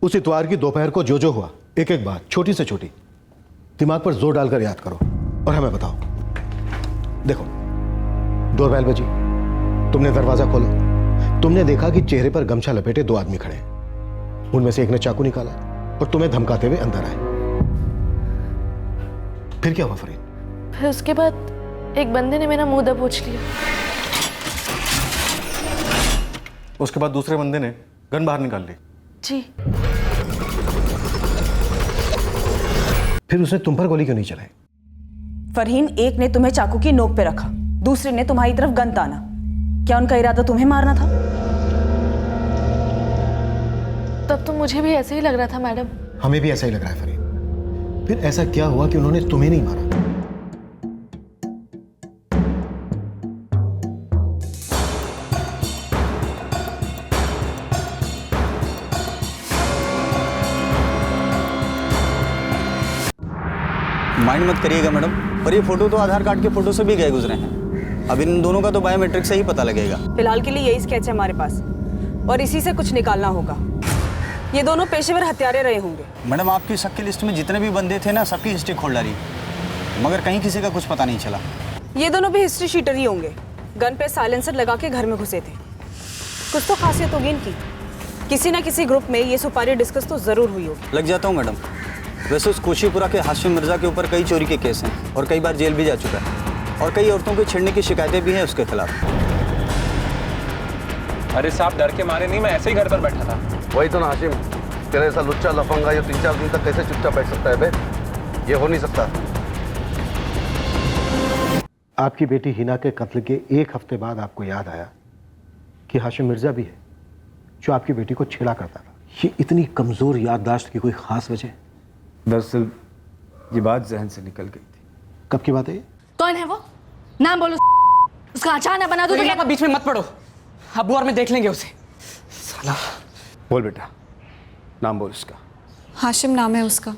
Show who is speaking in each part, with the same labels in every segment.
Speaker 1: उस इतवार की दोपहर को जो जो हुआ, एक एक बात, छोटी से छोटी, दिमाग पर जोर डालकर याद करो और हमें बताओ। देखो, डोरबेल बजी, तुमने दरवाजा खोला, तुमने देखा कि चेहरे पर गमछा लपेटे दो आदमी खड़े हैं। उनमें से एक ने चाकू निकाला और तुम्हें धमकाते हुए अंदर आए। फिर क्या हुआ फरीद?
Speaker 2: फिर उसके बाद एक बंदे ने मेरा मुंह दबोच लिया।
Speaker 3: उसके बाद दूसरे बंदे ने गन बाहर निकाल ली।
Speaker 2: जी।
Speaker 1: फिर उसने तुम पर गोली क्यों नहीं चलाई?
Speaker 4: फरहीन, एक ने तुम्हें चाकू की नोक पे रखा, दूसरे ने तुम्हारी तरफ गन ताना। क्या उनका इरादा तुम्हें मारना था?
Speaker 2: तब तो मुझे भी ऐसे ही लग रहा था मैडम।
Speaker 1: हमें भी ऐसा ही लग रहा है फरीद। फिर ऐसा क्या हुआ कि उन्होंने तुम्हें नहीं मारा?
Speaker 5: माइंड मत करिएगा मैडम, पर ये फोटो तो आधार कार्ड के फोटो से भी गए गुजरे हैं। अब इन दोनों का तो बायोमेट्रिक से ही पता लगेगा।
Speaker 4: फिलहाल के लिए यही स्केच है हमारे पास और इसी से कुछ निकालना होगा। ये दोनों पेशेवर हत्यारे रहे होंगे।
Speaker 5: मैडम, आपकी शक की लिस्ट में जितने भी बंदे थे ना, सबकी हिस्ट्री खोल डाली, मगर कहीं किसी का कुछ पता नहीं चला।
Speaker 4: ये दोनों भी हिस्ट्री शीटर ही होंगे। गन पे साइलेंसर लगा के घर में घुसे थे। कुछ तो खासियत होगी इनकी। किसी ना किसी ग्रुप में ये सुपारी डिस्कस तो जरूर हुई होगी।
Speaker 5: लग जाता हूँ मैडम। वैसे उस कोशीपुरा के हाशिम मिर्जा के ऊपर कई चोरी के केस हैं और कई बार जेल भी जा चुका है और कई औरतों के छेड़ने की शिकायतें भी हैं उसके खिलाफ।
Speaker 6: अरे साहब, डर के मारे नहीं, मैं ऐसे ही घर पर बैठा था।
Speaker 7: वही तो ना हाशिम, तेरे ऐसा लुच्चा लफंगा ये 3-4 दिन तक कैसे चुपचाप बैठ सकता है बे? ये हो नहीं सकता।
Speaker 1: आपकी बेटी हिना के कत्ल के एक हफ्ते बाद आपको याद आया कि हाशिम मिर्जा भी है जो आपकी बेटी को छेड़ा करता था। ये इतनी कमजोर याददाश्त की कोई खास वजह?
Speaker 8: दरअसल ये बात जहन से निकल गई थी।
Speaker 1: कब की बात है ये?
Speaker 2: कौन है वो? नाम बोलो। उसका अचानक बना दो तो क्या?
Speaker 9: बीच में मत पड़ो, अब्बू और मैं देख लेंगे उसे। साला।
Speaker 8: बोल बेटा, नाम बोल उसका।
Speaker 10: हाशिम नाम है उसका।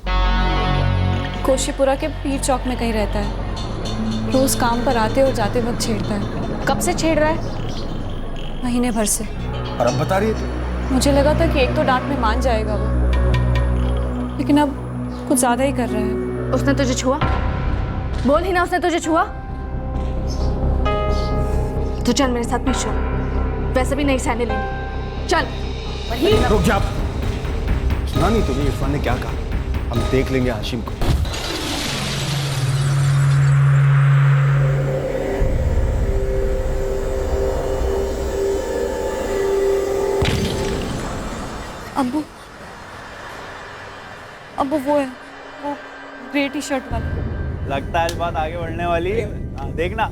Speaker 10: कोशीपुरा के पीर चौक में कहीं रहता है। रोज काम पर आते और जाते वक्त छेड़ता है।
Speaker 2: कब से छेड़ रहा है?
Speaker 10: महीने भर से।
Speaker 8: और अब बता रही है तो?
Speaker 10: मुझे लगा था कि एक तो डांट में मान जाएगा वो, लेकिन अब कुछ ज्यादा ही कर रहा है।
Speaker 2: उसने तुझे छुआ? बोल ही ना, उसने तुझे छुआ? तो चल मेरे साथ पीछे, वैसे भी नहीं सहने लेंगे। चल।
Speaker 8: रुक जा। सुना नहीं तुम्हें इरफान ने क्या कहा? हम देख लेंगे हाशिम को।
Speaker 10: अब्बू, अब्बू वो है, वो ग्रे टी शर्ट वाला।
Speaker 5: लगता है इस बात आगे बढ़ने वाली है। देखना।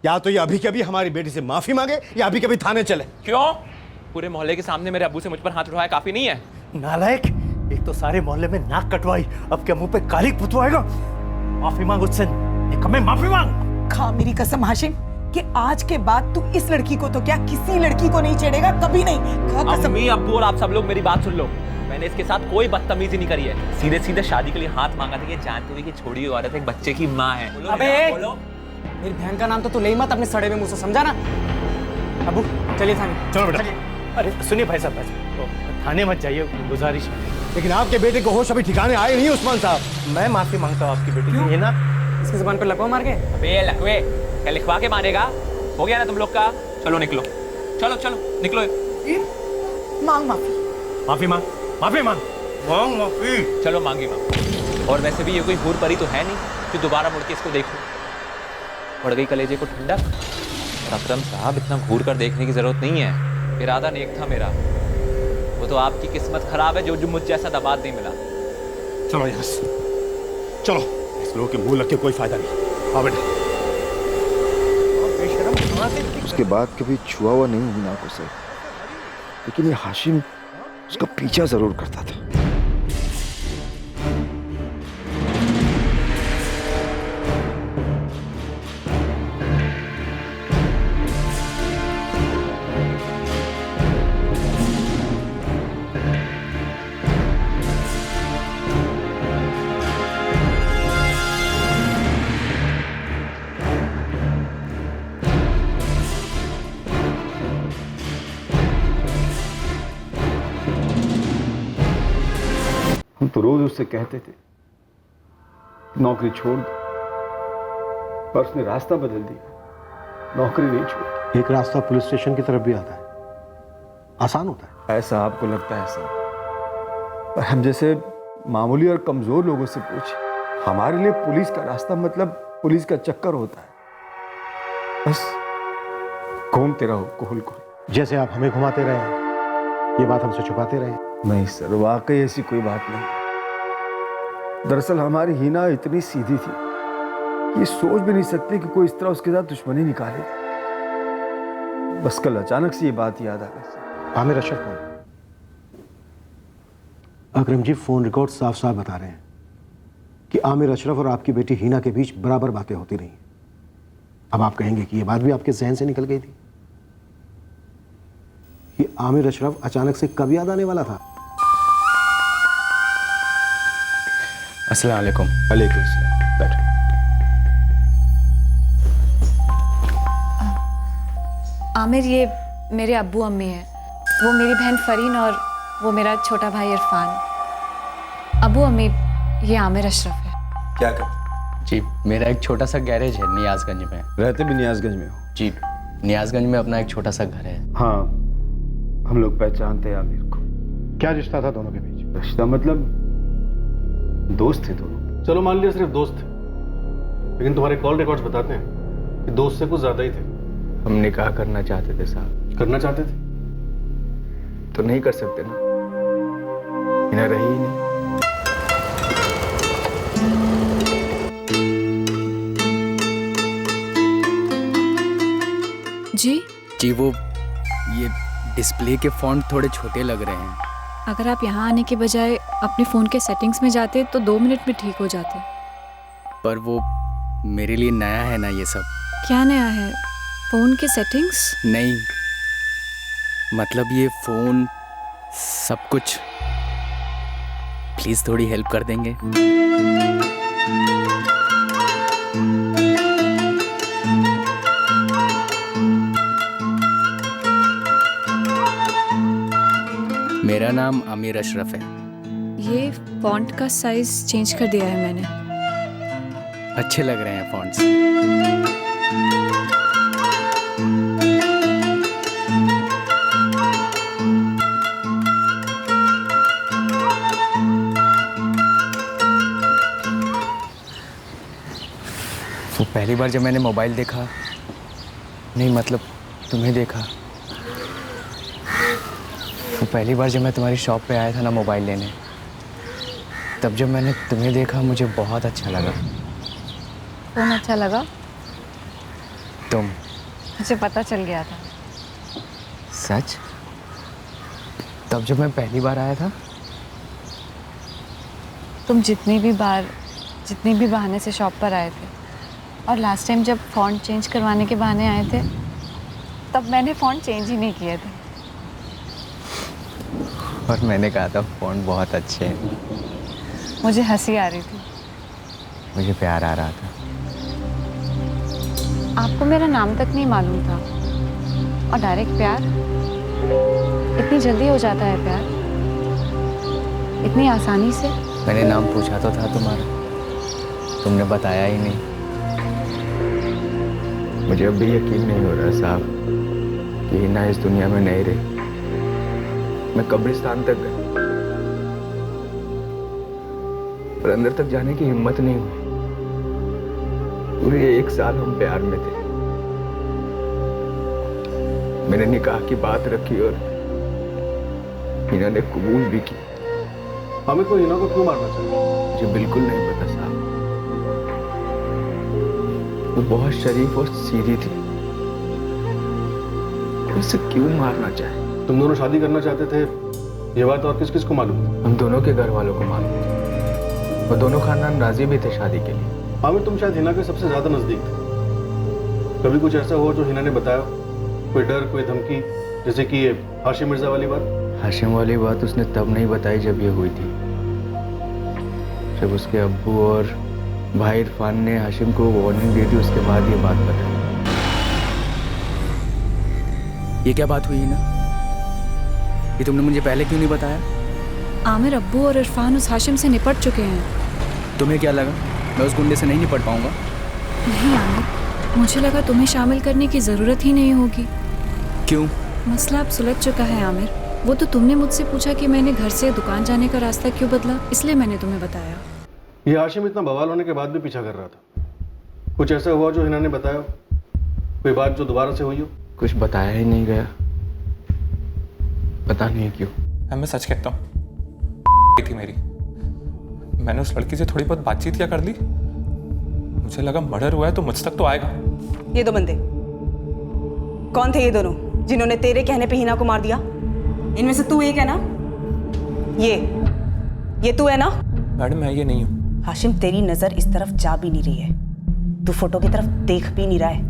Speaker 8: या तो ये अभी के अभी हमारी बेटी से माफी मांगे या अभी कभी थाने चले।
Speaker 6: क्यों? पूरे मोहल्ले के सामने मेरे अब्बू से मुझ पर हाथ उठाया काफी नहीं है?
Speaker 11: नालायक, एक तो सारे मोहल्ले में नाक कटवाई, अब क्या मुंह पे कालिक पुतवाएगा? माफी मांग उससे, निकम्मे माफी मांग।
Speaker 4: खा मेरी कसम हाशिम कि आज के बाद तू इस लड़की को तो क्या किसी लड़की को नहीं छेड़ेगा, कभी नहीं। खा कसम।
Speaker 6: अम्मी, अब्बू और आप सब लोग मेरी बात सुन लो। मैंने इसके साथ कोई बदतमीजी नहीं करी है। सीधे सीधे शादी के लिए हाथ मांगा था, ये जानते हुए कि छोड़ी हुई औरत एक बच्चे की माँ है।
Speaker 9: अबे मेरी बहन का नाम तो तू ले मत अपने सड़े में मुंह से, समझा ना? अब्बू चलिए थाने।
Speaker 11: चलो बेटा। अरे सुनिए भाई साहब, थाने मत जाइए, गुजारिश है।
Speaker 8: लेकिन आपके बेटे को होश अभी ठिकाने आए नहीं उस्मान साहब।
Speaker 11: मैं माफी मांगता हूँ आपकी बेटी से। ये ना
Speaker 9: इसकी जुबान पर लकवा मार के।
Speaker 6: अबे लकवे, क्या लिखवा के मारेगा? हो गया ना तुम लोग का? चलो निकलो, चलो चलो निकलो।
Speaker 4: मांग माफी।
Speaker 11: माफी मांग, माफी मांग, मांग माफी।
Speaker 6: चलो मांगी मांग। और वैसे भी ये कोई हूर परी तो है नहीं कि दोबारा मुड़ के इसको देखो। पड़ गई कलेजे को ठंडक। और अकरम साहब, इतना घूर कर देखने की जरूरत नहीं है। इरादा नेक था मेरा। वो तो आपकी किस्मत खराब है जो मुझ जैसा दामाद नहीं मिला।
Speaker 8: चलो यहाँ से, चलो। इस लोगों के मुंह लग के कोई फायदा नहीं। आओ बेटा।
Speaker 7: उसके बाद कभी छुआ हुआ नहीं हिना को सर, लेकिन ये हाशिम उसका पीछा जरूर करता था। हम तो रोज उससे कहते थे नौकरी छोड़ दो, पर उसने रास्ता बदल दिया, नौकरी नहीं छोड़ी।
Speaker 1: एक रास्ता पुलिस स्टेशन की तरफ भी आता है, आसान होता है।
Speaker 7: ऐसा आपको लगता है साहब, पर हम जैसे मामूली और कमजोर लोगों से पूछे, हमारे लिए पुलिस का रास्ता मतलब पुलिस का चक्कर होता है, बस घूमते रहो कोहल को।
Speaker 1: जैसे आप हमें घुमाते रहे हैं, ये बात हमसे छुपाते रहे।
Speaker 7: नहीं सर, वाकई ऐसी कोई बात नहीं। दरअसल हमारी हिना इतनी सीधी थी कि ये सोच भी नहीं सकती कि कोई इस तरह उसके साथ दुश्मनी निकाले। बस कल अचानक से ये बात याद आ गई।
Speaker 1: आमिर अशरफ कौन? अकरम जी, फोन रिकॉर्ड साफ साफ बता रहे हैं कि आमिर अशरफ और आपकी बेटी हिना के बीच बराबर बातें होती रही। अब आप कहेंगे कि ये बात भी आपके जहन से निकल गई थी। ये आमिर अशरफ अचानक से कब याद आने वाला था?
Speaker 9: अस्सलाम वालेकुम।
Speaker 7: वालेकुम सलाम। बैठो।
Speaker 10: आमिर, ये मेरे अब्बू अम्मी हैं, वो मेरी बहन फरीन और वो मेरा छोटा भाई इरफान। अब्बू अम्मी, ये आमिर अशरफ है।
Speaker 5: क्या कर?
Speaker 9: जी, मेरा एक छोटा सा गैरेज है नियाजगंज में।
Speaker 7: रहते भी नियाजगंज में हो?
Speaker 9: जी, नियाजगंज में अपना एक छोटा सा घर है।
Speaker 7: हाँ, हम लोग पहचानते हैं आमिर को।
Speaker 1: क्या रिश्ता था दोनों के बीच?
Speaker 7: रिश्ता मतलब दोस्त थे दोनों।
Speaker 3: चलो मान लिया सिर्फ दोस्त थे, लेकिन तुम्हारे कॉल रिकॉर्ड्स बताते हैं कि दोस्त से कुछ ज्यादा ही थे।
Speaker 9: हम निकाह करना चाहते थे साहब।
Speaker 3: करना चाहते थे
Speaker 9: तो नहीं कर सकते ना, हिना रही ही नहीं।
Speaker 10: जी
Speaker 9: जी, वो ये डिस्प्ले के फॉन्ट थोड़े छोटे लग रहे हैं।
Speaker 10: अगर आप यहाँ आने के बजाय अपने फ़ोन के सेटिंग्स में जाते तो 2 मिनट में ठीक हो जाते।
Speaker 9: पर वो मेरे लिए नया है ना ये सब।
Speaker 10: क्या नया है? फ़ोन के सेटिंग्स?
Speaker 9: नहीं, मतलब ये फ़ोन सब कुछ। प्लीज़ थोड़ी हेल्प कर देंगे? मेरा नाम आमिर अशरफ है।
Speaker 10: ये फ़ॉन्ट का साइज़ चेंज कर दिया है मैंने।
Speaker 9: अच्छे लग रहे हैं फॉन्ट्स। वो पहली बार जब मैंने मोबाइल देखा, नहीं मतलब तुम्हें देखा, वो पहली बार जब मैं तुम्हारी शॉप पे आया था ना मोबाइल लेने, तब जब मैंने तुम्हें देखा मुझे बहुत अच्छा लगा।
Speaker 10: फ़ोन अच्छा लगा?
Speaker 9: तुम?
Speaker 10: मुझे पता चल गया था।
Speaker 9: सच? तब जब मैं पहली बार आया था?
Speaker 10: तुम जितनी भी बहाने से शॉप पर आए थे, और लास्ट टाइम जब फ़ॉन्ट चेंज करवाने के बहाने आए थे, तब मैंने फ़ॉन्ट चेंज ही नहीं किए थे।
Speaker 9: और मैंने कहा था फ़ॉन्ट बहुत अच्छे हैं।
Speaker 10: मुझे हंसी आ रही थी।
Speaker 9: मुझे प्यार आ रहा था।
Speaker 10: आपको मेरा नाम तक नहीं मालूम था, और डायरेक्ट प्यार? इतनी जल्दी हो जाता है प्यार? इतनी आसानी से?
Speaker 9: मैंने नाम पूछा तो था तुम्हारा, तुमने बताया ही नहीं। मुझे अब भी यकीन नहीं हो रहा साहब कि हिना इस दुनिया में नहीं रही। मैं कब्रिस्तान तक गया, पर अंदर तक जाने की हिम्मत नहीं हुई। पूरे 1 साल हम प्यार में थे। मैंने निकाह की बात रखी और हिना ने कबूल भी की।
Speaker 3: हमें तो हिना को क्यों मारना चाहिए?
Speaker 9: मुझे बिल्कुल नहीं पता साहब। वो बहुत शरीफ और सीधी थी, उसे क्यों मारना चाहे?
Speaker 3: तुम दोनों शादी करना चाहते थे, ये बात और किस किस को मालूम थी?
Speaker 9: हम दोनों के घर वालों को मालूम था। वो दोनों खानदान राजी भी थे शादी के लिए।
Speaker 3: आमिर, तुम शायद हिना के सबसे ज्यादा नजदीक थे। कभी कुछ ऐसा हुआ जो हिना ने बताया? कोई डर, कोई धमकी, जैसे कि ये हाशिम मिर्जा वाली बात?
Speaker 9: हाशिम वाली बात उसने तब नहीं बताई जब ये हुई थी, जब उसके अब्बू और भाई इरफान ने हाशिम को वार्निंग दी थी। उसके बाद ये बात बताई। ये क्या बात हुई ना? ये तुमने मुझे पहले क्यों नहीं बताया?
Speaker 10: आमिर, अब्बू और इरफान उस हाशिम से निपट चुके हैं।
Speaker 9: तुम्हें क्या लगा मैं उस गुंडे से नहीं निपट पाऊंगा?
Speaker 10: नहीं आमिर, मुझे लगा तुम्हें शामिल करने की ज़रूरत ही नहीं होगी।
Speaker 9: क्यों?
Speaker 10: मसला अब सुलझ चुका है आमिर। वो तो तुमने मुझसे पूछा कि मैंने घर से दुकान जाने का रास्ता क्यों बदला, इसलिए मैंने तुम्हें बताया।
Speaker 3: ये हाशिम इतना बवाल होने के बाद भी पीछा कर रहा था। कुछ ऐसा हुआ जो हिना ने बताया? कोई बात जो दोबारा से हुई हो?
Speaker 9: कुछ बताया ही नहीं गया, पता नहीं क्यों।
Speaker 6: मैं सच कहता हूँ थी मेरी, मैंने उस लड़की से थोड़ी बहुत बातचीत क्या कर ली। मुझे लगा मर्डर हुआ है तो मुझ तक तो आएगा।
Speaker 4: ये दो बंदे कौन थे? ये दोनों जिन्होंने तेरे कहने पे हिना को मार दिया? इनमें से तू एक है ना? ये तू है ना?
Speaker 6: मैडम मैं ये नहीं हूँ।
Speaker 4: हाशिम, तेरी नजर इस तरफ जा भी नहीं रही है, तू फोटो की तरफ देख भी नहीं रहा है।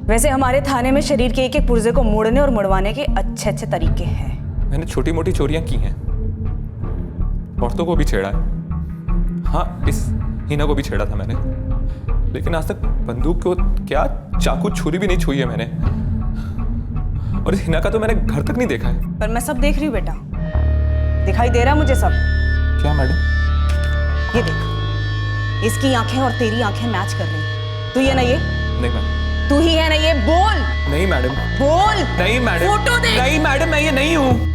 Speaker 4: वैसे हमारे थाने में शरीर के एक एक पुर्जे को मोड़ने और मुड़वाने के अच्छे अच्छे तरीके हैं।
Speaker 6: मैंने छोटी मोटी चोरियां की हैं, औरतों को भी छेड़ा है। हाँ, इस हिना को भी छेड़ा था मैंने, लेकिन आज तक बंदूक को क्या चाकू छुरी भी नहीं छुई है मैंने। और इस हिना का तो मैंने घर तक नहीं देखा है।
Speaker 4: पर मैं सब देख रही हूँ बेटा, दिखाई दे रहा मुझे सब।
Speaker 6: क्या मैडम?
Speaker 4: ये देख, इसकी आंखें और तेरी आंखें मैच कर रही। तू ये ना ये?
Speaker 6: नहीं मैडम।
Speaker 4: तू ही है ना ये? बोल।
Speaker 6: नहीं मैडम।
Speaker 4: बोल।
Speaker 6: नहीं मैडम।
Speaker 4: फोटो देख।
Speaker 6: नहीं मैडम, मैं ये नहीं हूँ।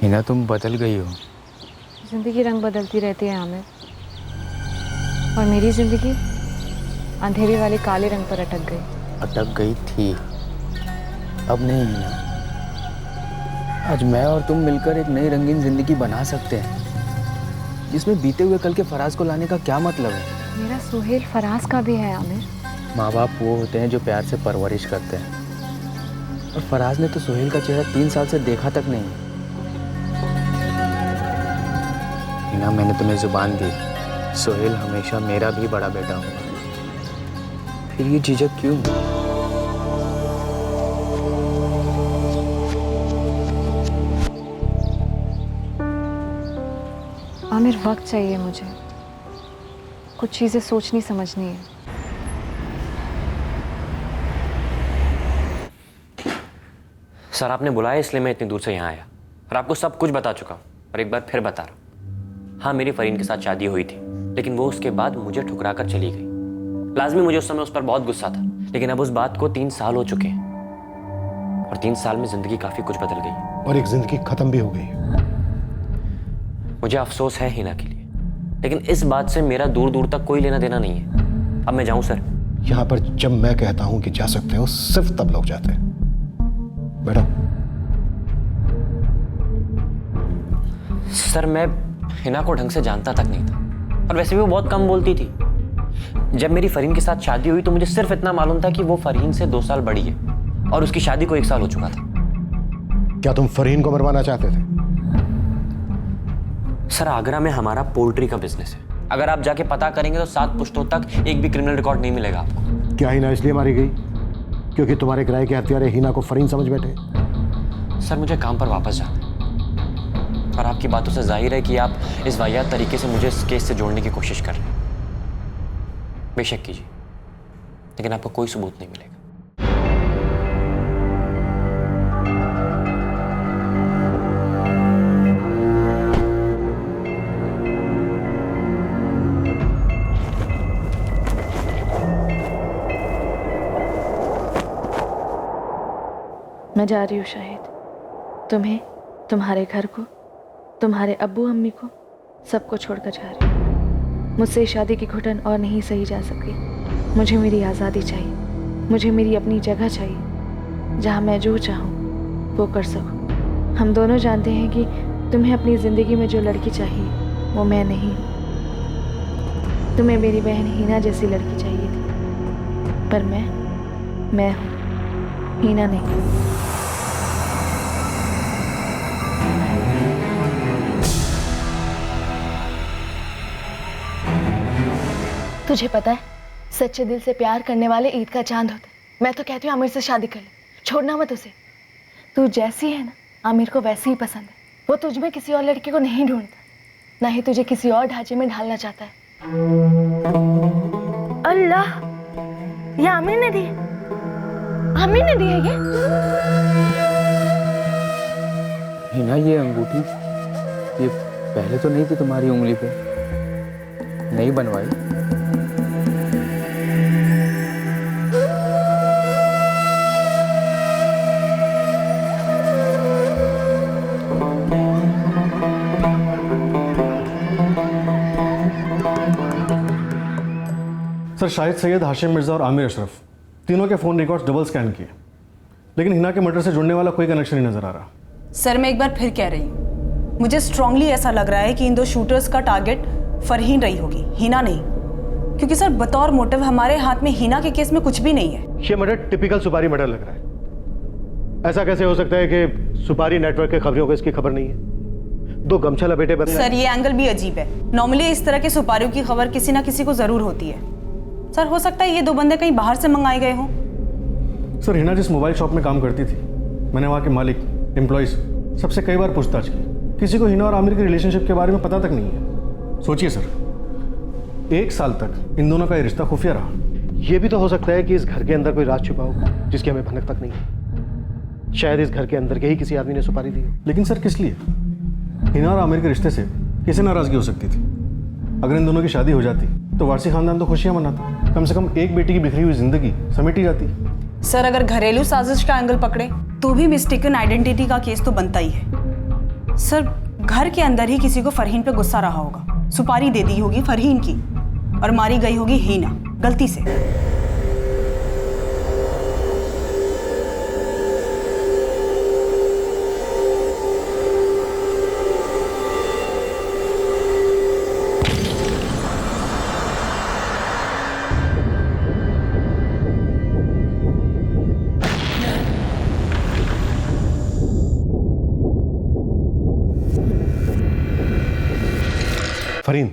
Speaker 9: हिना तुम बदल गई हो।
Speaker 10: जिंदगी रंग बदलती रहती है आमिर, और मेरी जिंदगी अंधेरे वाले काले रंग पर अटक गई।
Speaker 9: अटक गई थी, अब नहीं हिना। आज मैं और तुम मिलकर एक नई रंगीन जिंदगी बना सकते हैं, जिसमें बीते हुए कल के फराज को लाने का क्या मतलब है?
Speaker 10: मेरा सुहेल फराज का भी है आमिर।
Speaker 9: माँ बाप वो होते हैं जो प्यार से परवरिश करते हैं, और फराज ने तो सुहेल का चेहरा 3 साल से देखा तक नहीं। हिना, मैंने तुम्हें जुबान दी, सुहेल हमेशा मेरा भी बड़ा बेटा होगा। फिर ये झिझक क्यों?
Speaker 10: आमिर, वक्त चाहिए मुझे, कुछ चीजें सोचनी समझनी है।
Speaker 12: सर आपने बुलाया इसलिए मैं इतनी दूर से यहाँ आया, और आपको सब कुछ बता चुका हूँ, और एक बार फिर बता रहा हूँ। हाँ, मेरी फरीन के साथ शादी हुई थी, लेकिन वो उसके बाद मुझे ठुकरा कर चली गई। लाजमी मुझे उस समय उस पर बहुत गुस्सा था, लेकिन अब उस बात को 3 साल हो चुके हैं, और 3 साल में जिंदगी काफी कुछ बदल गई,
Speaker 1: और एक जिंदगी खत्म भी हो गई।
Speaker 12: मुझे अफसोस है हिना के लिए, लेकिन इस बात से मेरा दूर दूर तक कोई लेना देना नहीं है। अब मैं जाऊं सर?
Speaker 1: यहां पर जब मैं कहता हूं कि जा सकते हो, सिर्फ तब लोग जाते हैं। बैठो।
Speaker 12: सर मैं हिना को ढंग से जानता तक नहीं था, और वैसे भी वो बहुत कम बोलती थी। जब मेरी फरीन के साथ शादी हुई तो मुझे सिर्फ इतना मालूम था कि वो फरीन से 2 साल बड़ी है, और उसकी शादी को 1 साल हो चुका था।
Speaker 1: क्या तुम फरीन को मरवाना चाहते थे?
Speaker 12: सर आगरा में हमारा पोल्ट्री का बिजनेस है, अगर आप जाके पता करेंगे तो 7 पुश्तों तक एक भी क्रिमिनल रिकॉर्ड नहीं मिलेगा आपको।
Speaker 1: क्या हिना इसलिए मारी गई क्योंकि तुम्हारे किराए के हत्यारे हिना को फरीन समझ बैठे?
Speaker 12: सर मुझे काम पर वापस जाना है, और आपकी बातों से जाहिर है कि आप इस वाहियात तरीके से मुझे इस केस से जोड़ने की कोशिश कर रहे हैं। बेशक कीजिए, लेकिन आपको कोई सबूत नहीं मिलेगा।
Speaker 10: मैं जा रही हूँ शाहिद, तुम्हें, तुम्हारे घर को, तुम्हारे अब्बू अम्मी को, सबको छोड़कर जा रही हूँ। मुझसे शादी की घुटन और नहीं सही जा सकी। मुझे मेरी आज़ादी चाहिए, मुझे मेरी अपनी जगह चाहिए, जहाँ मैं जो चाहूँ वो कर सकूँ। हम दोनों जानते हैं कि तुम्हें अपनी ज़िंदगी में जो लड़की चाहिए वो मैं नहीं हूँ। तुम्हें मेरी बहन हीना जैसी लड़की चाहिए थी, पर मैं हूँ, हीना नहीं।
Speaker 13: तुझे पता है, सच्चे दिल से प्यार करने वाले ईद का चांद होते। मैं तो कहती हूँ आमिर से शादी कर ले, छोड़ना मत उसे। तू जैसी है ना आमिर को वैसे ही पसंद है। वो तुझ में किसी और लड़के को नहीं ढूंढता, ना ही तुझे किसी और ढांचे में ढालना चाहता है। अल्लाह, ये आमिर ने दी, आमिर ने दी है ये?
Speaker 9: हिना, ये अंगूठी ये पहले तो नहीं थी तुम्हारी उंगली पे, नहीं बनवाई?
Speaker 3: सर, शाहिद सैयद, हाशिम मिर्जा और आमिर अशरफ तीनों के फ़ोन रिकॉर्ड्स डबल स्कैन किए, लेकिन हिना के मर्डर से जुड़ने वाला कोई कनेक्शन नहीं नजर आ रहा।
Speaker 4: सर, मैं एक बार फिर कह रही हूँ, मुझे स्ट्रांगली ऐसा लग रहा है कि इन दो शूटर्स का टारगेट फरहीन रही होगी, हिना नहीं। क्योंकि सर, बतौर मोटिव हमारे हाथ में हिना के केस में कुछ भी नहीं है।
Speaker 1: ये मर्डर टिपिकल सुपारी मर्डर लग रहा है। ऐसा कैसे हो सकता है कि सुपारी नेटवर्क के खबरों को इसकी खबर नहीं है? दो गमछा लपेटे बंदे।
Speaker 4: सर, ये एंगल भी अजीब है। नॉर्मली इस तरह के सुपारियों की खबर किसी ना किसी को जरूर होती है। सर, हो सकता है ये दो बंदे कहीं बाहर से मंगाए गए हों।
Speaker 3: सर, हिना जिस मोबाइल शॉप में काम करती थी, मैंने वहाँ के मालिक, एम्प्लॉयज़ सबसे कई बार पूछताछ की। किसी को हिना और आमिर के रिलेशनशिप के बारे में पता तक नहीं है। सोचिए सर, 1 साल तक इन दोनों का ये रिश्ता खुफिया रहा।
Speaker 1: ये भी तो हो सकता है कि इस घर के अंदर कोई राज छुपा हो जिसकी हमें भनक तक नहीं है। शायद इस घर के अंदर के ही किसी आदमी ने सुपारी दी हो।
Speaker 3: लेकिन सर, किस लिए? हिना और आमिर के रिश्ते से किसे नाराजगी हो सकती थी? अगर इन दोनों की शादी हो जाती तो वारसी खानदान तो खुशियां मनाता। कम से कम एक बेटी की बिखरी हुई जिंदगी समेटी जाती।
Speaker 4: सर, अगर घरेलू साजिश का एंगल पकड़े तो भी मिस्टेकन आइडेंटिटी का केस तो बनता ही है। सर, घर के अंदर ही किसी को फरहीन पे गुस्सा रहा होगा, सुपारी दे दी होगी फरहीन की और मारी गई होगी हिना गलती से।
Speaker 1: फरहीन,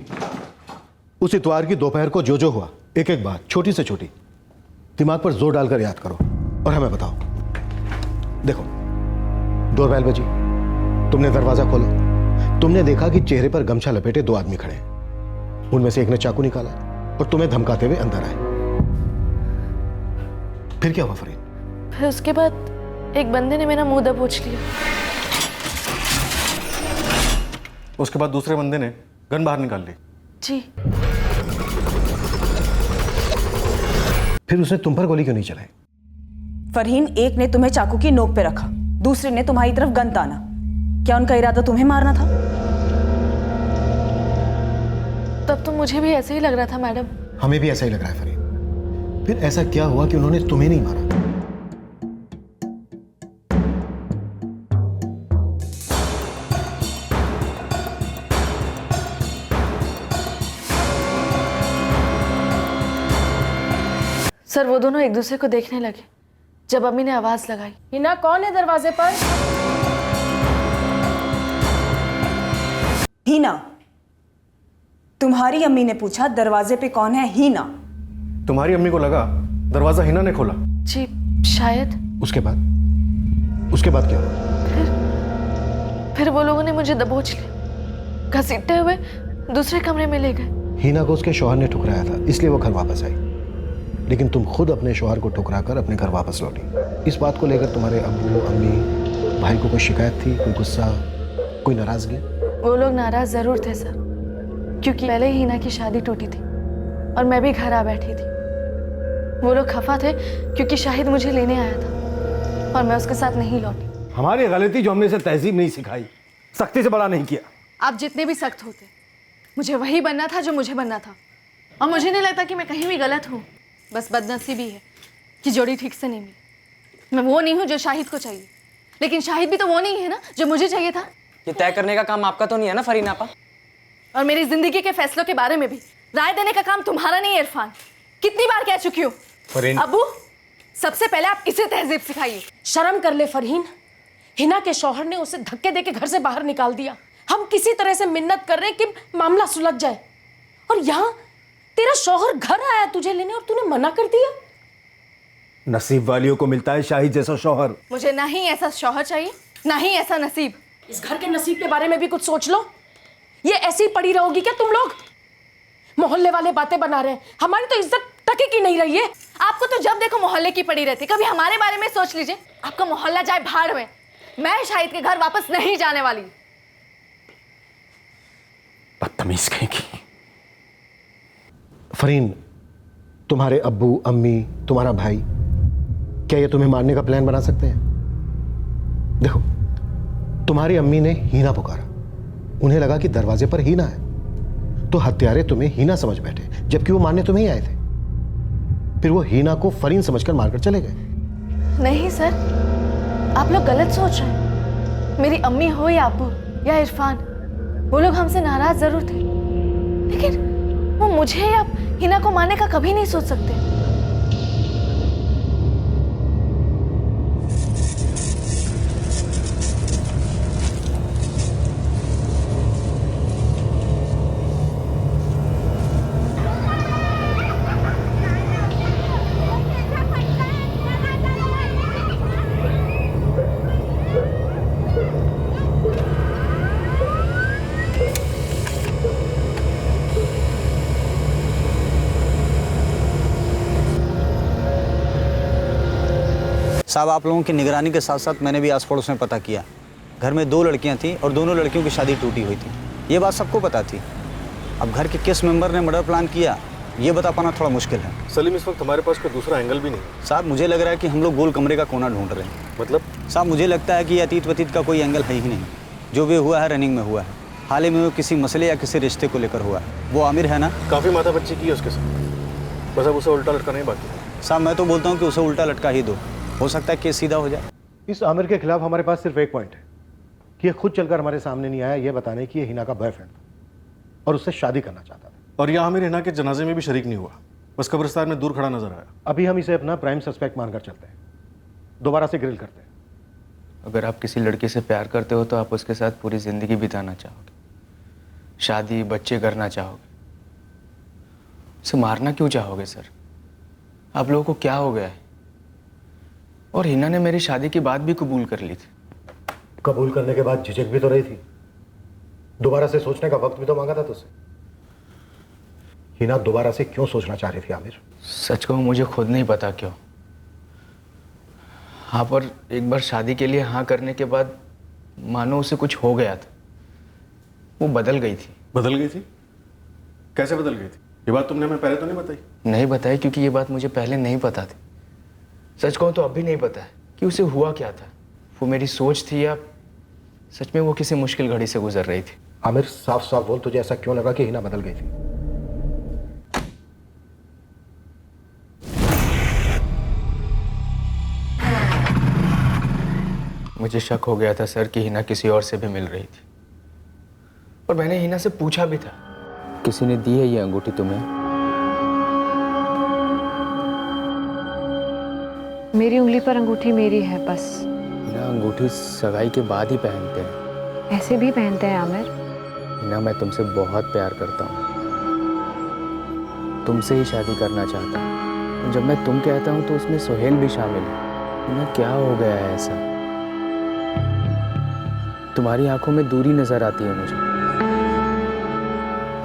Speaker 1: उस इतवार की दोपहर को जो हुआ, एक एक बात छोटी से छोटी दिमाग पर जोर डालकर याद करो और हमें बताओ। देखो, डोरबेल बजी, तुमने दरवाजा खोला, तुमने देखा कि चेहरे पर गमछा लपेटे 2 आदमी खड़े हैं। उनमें से एक ने चाकू निकाला और तुम्हें धमकाते हुए अंदर आए। फिर क्या हुआ फरहीन?
Speaker 13: फिर उसके बाद एक बंदे ने मेरा मुंह दबोच लिया।
Speaker 3: उसके बाद दूसरे बंदे ने गन बाहर निकाल ली।
Speaker 13: जी।
Speaker 1: फिर उसने तुम पर गोली क्यों नहीं चलाई?
Speaker 4: फरहीन, एक ने तुम्हें चाकू की नोक पे रखा, दूसरे ने तुम्हारी तरफ गन ताना। क्या उनका इरादा तुम्हें मारना था?
Speaker 13: तब तो मुझे भी ऐसे ही लग रहा था मैडम।
Speaker 1: हमें भी ऐसा ही लग रहा है फरहीन। फिर ऐसा क्या हुआ कि उन्होंने तुम्हें नहीं मारा?
Speaker 13: सर, वो दोनों एक दूसरे को देखने लगे जब अम्मी ने आवाज लगाई।
Speaker 14: हिना, कौन है दरवाजे पर?
Speaker 4: हिना। तुम्हारी अम्मी ने पूछा दरवाजे पे कौन है? हिना।
Speaker 3: तुम्हारी अम्मी को लगा दरवाजा हिना ने खोला।
Speaker 13: जी, शायद।
Speaker 1: उसके बाद क्या हुआ?
Speaker 13: फिर वो लोगों ने मुझे दबोच लिया, घसीटते हुए दूसरे कमरे में ले गए।
Speaker 1: हिना को उसके शौहर ने ठुकराया था, इसलिए वो घर वापस आई। लेकिन तुम खुद अपने शौहर को ठुकराकर अपने घर वापस लौटी। इस बात को लेकर तुम्हारे अब्बू, अम्मी, भाई को कोई शिकायत थी, कोई गुस्सा, कोई नाराजगी?
Speaker 13: वो लोग नाराज जरूर थे सर, क्योंकि पहले ही हिना की शादी टूटी थी और मैं भी घर आ बैठी थी। वो लोग खफा थे क्योंकि शाहिद मुझे लेने आया था और मैं उसके साथ नहीं लौटी।
Speaker 7: हमारी गलती जो हमने इसे तहजीब नहीं सिखाई, सख्ती से बड़ा नहीं किया।
Speaker 13: आप जितने भी सख्त होते, मुझे वही बनना था जो मुझे बनना था, और मुझे नहीं लगता कि मैं कहीं भी गलत हूँ। बस बदनसीबी है कि जोड़ी ठीक से नहीं मिली। मैं वो नहीं हूँ जो शाहिद को चाहिए, लेकिन शाहिद भी तो वो नहीं है ना जो मुझे चाहिए था।
Speaker 9: ये तय करने का काम आपका तो नहीं है ना फरीन आपा?
Speaker 13: और मेरी जिंदगी के फैसलों के बारे में भी राय देने का काम तुम्हारा नहीं है इरफान। कितनी बार कह चुकी हूँ। अबू, सबसे पहले आप इसे तहजीब सिखाइए।
Speaker 14: शर्म कर ले फरहीन, हिना के शौहर ने उसे धक्के देके घर से बाहर निकाल दिया। हम किसी तरह से मिन्नत कर रहे हैं कि मामला सुलझ जाए, और यहाँ तेरा शौहर घर आया तुझे लेने और तूने मना कर दिया।
Speaker 7: नसीब वालियों को मिलता है शाहिद जैसा शौहर।
Speaker 13: मुझे ना ही ऐसा शौहर चाहिए नहीं ऐसा नसीब।
Speaker 14: इस घर के नसीब के बारे में भी कुछ सोच लो। ये ऐसी ही पड़ी रहोगी क्या तुम लोग? मोहल्ले वाले बातें बना रहे हैं, हमारी तो इज्जत टके की नहीं रही है।
Speaker 13: आपको तो जब देखो मोहल्ले की पड़ी रहती, कभी हमारे बारे में सोच लीजिए। आपका मोहल्ला जाए भाड़ में, मैं शाहिद के घर वापस नहीं जाने वाली।
Speaker 8: बदतमीज कहेगी।
Speaker 1: फरीन, तुम्हारे अब्बू अम्मी, तुम्हारा भाई, क्या ये तुम्हें मारने का प्लान बना सकते हैं? देखो, तुम्हारी अम्मी ने हीना पुकारा, उन्हें लगा कि दरवाजे पर हीना है, तो हत्यारे तुम्हें हीना समझ बैठे, जबकि वो मारने तुम्हें ही आए थे। फिर वो हीना को फरीन समझकर मारकर चले गए।
Speaker 13: नहीं सर, आप लोग गलत सोच रहे हैं। मेरी अम्मी हो या अब्बू या इरफान, वो लोग हमसे नाराज जरूर थे, लेकिन वो मुझे या हिना को मारने का कभी नहीं सोच सकते।
Speaker 5: साहब, आप लोगों की निगरानी के साथ साथ मैंने भी आस पड़ोस में पता किया। घर में 2 लड़कियां थीं और दोनों लड़कियों की शादी टूटी हुई थी। ये बात सबको पता थी। अब घर के किस मेंबर ने मर्डर प्लान किया, ये बता पाना थोड़ा मुश्किल है।
Speaker 3: सलीम, इस वक्त हमारे पास कोई दूसरा एंगल भी नहीं है।
Speaker 5: साहब, मुझे लग रहा है कि हम लोग गोल कमरे का कोना ढूंढ रहे हैं।
Speaker 3: मतलब?
Speaker 5: साहब, मुझे लगता है कि ये अतीत वतीत का कोई एंगल है ही नहीं। जो भी हुआ है रनिंग में हुआ है। हाल ही में वो किसी मसले या किसी रिश्ते को लेकर हुआ है। वो आमिर है ना?
Speaker 3: काफ़ी माथा बच्ची की है उसके साथ, बस अब उसे उल्टा लटका नहीं बाकी।
Speaker 5: साहब, मैं तो बोलता हूँ कि उसे उल्टा लटका ही दो, हो सकता है केस सीधा हो जाए।
Speaker 1: इस आमिर के खिलाफ हमारे पास सिर्फ एक पॉइंट है कि ये खुद चलकर हमारे सामने नहीं आया ये बताने कि ये हिना का बॉयफ्रेंड था और उससे शादी करना चाहता था।
Speaker 3: और यह आमिर हिना के जनाजे में भी शरीक नहीं हुआ, बस कब्रिस्तान में दूर खड़ा नजर आया।
Speaker 1: अभी हम इसे अपना प्राइम सस्पेक्ट मानकर चलते हैं, दोबारा से ग्रिल करते हैं।
Speaker 9: अगर आप किसी लड़के से प्यार करते हो तो आप उसके साथ पूरी ज़िंदगी बिताना चाहोगे, शादी बच्चे करना चाहोगे। उसे मारना क्यों चाहोगे सर? आप लोगों को क्या हो गया है? और हिना ने मेरी शादी की बात भी कबूल कर ली थी।
Speaker 1: कबूल करने के बाद झिझक भी तो रही थी, दोबारा से सोचने का वक्त भी तो मांगा था तुझसे। हिना दोबारा से क्यों सोचना चाह रही थी आमिर?
Speaker 9: सच कहूँ मुझे खुद नहीं पता क्यों। हाँ, पर एक बार शादी के लिए हाँ करने के बाद मानो उसे कुछ हो गया था, वो बदल गई थी।
Speaker 3: बदल गई थी? कैसे बदल गई थी? ये बात तुमने हमें पहले तो नहीं बताई?
Speaker 9: नहीं बताई, क्योंकि ये बात मुझे पहले नहीं पता थी। सच कहूँ तो अब भी नहीं पता है कि उसे हुआ क्या था। वो मेरी सोच थी या सच में वो किसी मुश्किल घड़ी से गुजर रही थी।
Speaker 1: आमिर, साफ साफ बोल, तुझे ऐसा क्यों लगा कि हिना बदल गई थी?
Speaker 9: मुझे शक हो गया था सर कि हिना किसी और से भी मिल रही थी, और मैंने हिना से पूछा भी था। किसी ने दी है ये अंगूठी तुम्हें?
Speaker 10: मेरी उंगली पर अंगूठी मेरी है बस।
Speaker 9: हिना, अंगूठी सगाई के बाद ही पहनते हैं।
Speaker 10: ऐसे भी पहनते हैं आमिर।
Speaker 9: हिना, मैं तुमसे बहुत प्यार करता हूँ, तुमसे ही शादी करना चाहता हूँ। जब मैं तुम कहता हूँ तो उसमें सोहेल भी शामिल है। हिना, क्या हो गया है ऐसा? तुम्हारी आंखों में दूरी नजर आती है मुझे।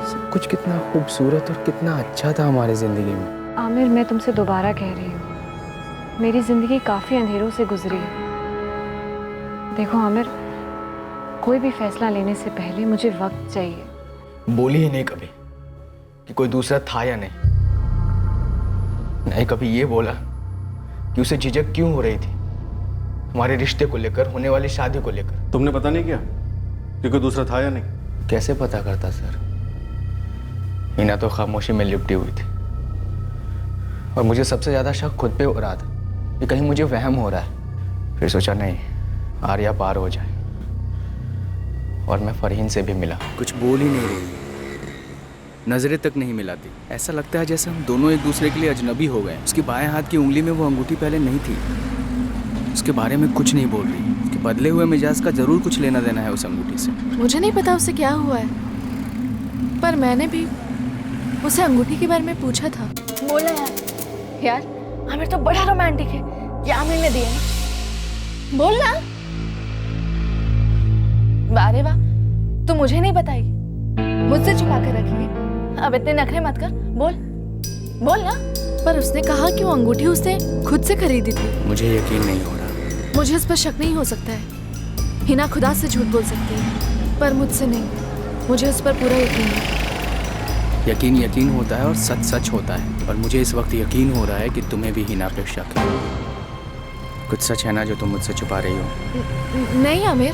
Speaker 9: सब कुछ कितना खूबसूरत और कितना अच्छा था हमारी जिंदगी में।
Speaker 10: आमिर, मैं तुमसे दोबारा कह रही हूँ, मेरी जिंदगी काफी अंधेरों से गुजरी है। देखो आमिर, कोई भी फैसला लेने से पहले मुझे वक्त चाहिए।
Speaker 9: बोली ही नहीं कभी कि कोई दूसरा था या नहीं। नहीं कभी ये बोला कि उसे झिझक क्यों हो रही थी हमारे रिश्ते को लेकर, होने वाली शादी को लेकर।
Speaker 3: तुमने पता नहीं किया कि कोई दूसरा था या नहीं?
Speaker 9: कैसे पता करता सर? हिना तो खामोशी में लिपटी हुई थी, और मुझे सबसे ज्यादा शक खुद पे हो रहा था कि कहीं मुझे वहम हो रहा है। फिर सोचा नहीं, आर्या पार हो जाए, और मैं फरहीन से भी मिला।
Speaker 15: कुछ बोल ही नहीं रही, नजरें तक नहीं मिलाती। ऐसा लगता है जैसे हम दोनों एक दूसरे के लिए अजनबी हो गए। उसकी बाएं हाथ की उंगली में वो अंगूठी पहले नहीं थी। उसके बारे में कुछ नहीं बोल रही। उसके बदले हुए मिजाज का जरूर कुछ लेना देना है उस अंगूठी से।
Speaker 13: मुझे नहीं पता उसे क्या हुआ है, पर मैंने भी उसे अंगूठी के बारे में पूछा था। बोला यार आमिर तो बड़ा रोमांटिक है, ये आमिर ने दिया है। बोलना। वाह रे वाह, तू मुझे नहीं बताएगी, मुझसे छुपा कर रखी है। अब इतने नखरे मत कर, बोल बोल ना। पर उसने कहा कि वो अंगूठी उसने खुद से खरीदी थी।
Speaker 15: मुझे यकीन नहीं हो रहा।
Speaker 13: मुझे इस पर शक नहीं हो सकता है। हिना खुदा से झूठ बोल सकती है, पर मुझसे नहीं। मुझे उस पर पूरा यकीन है।
Speaker 15: यकीन यकीन होता है और सच सच होता है, और मुझे इस वक्त यकीन हो रहा है कि तुम्हें भी हिना पे शक है। कुछ सच है ना जो तुम मुझसे छुपा रही हो?
Speaker 13: नहीं आमिर,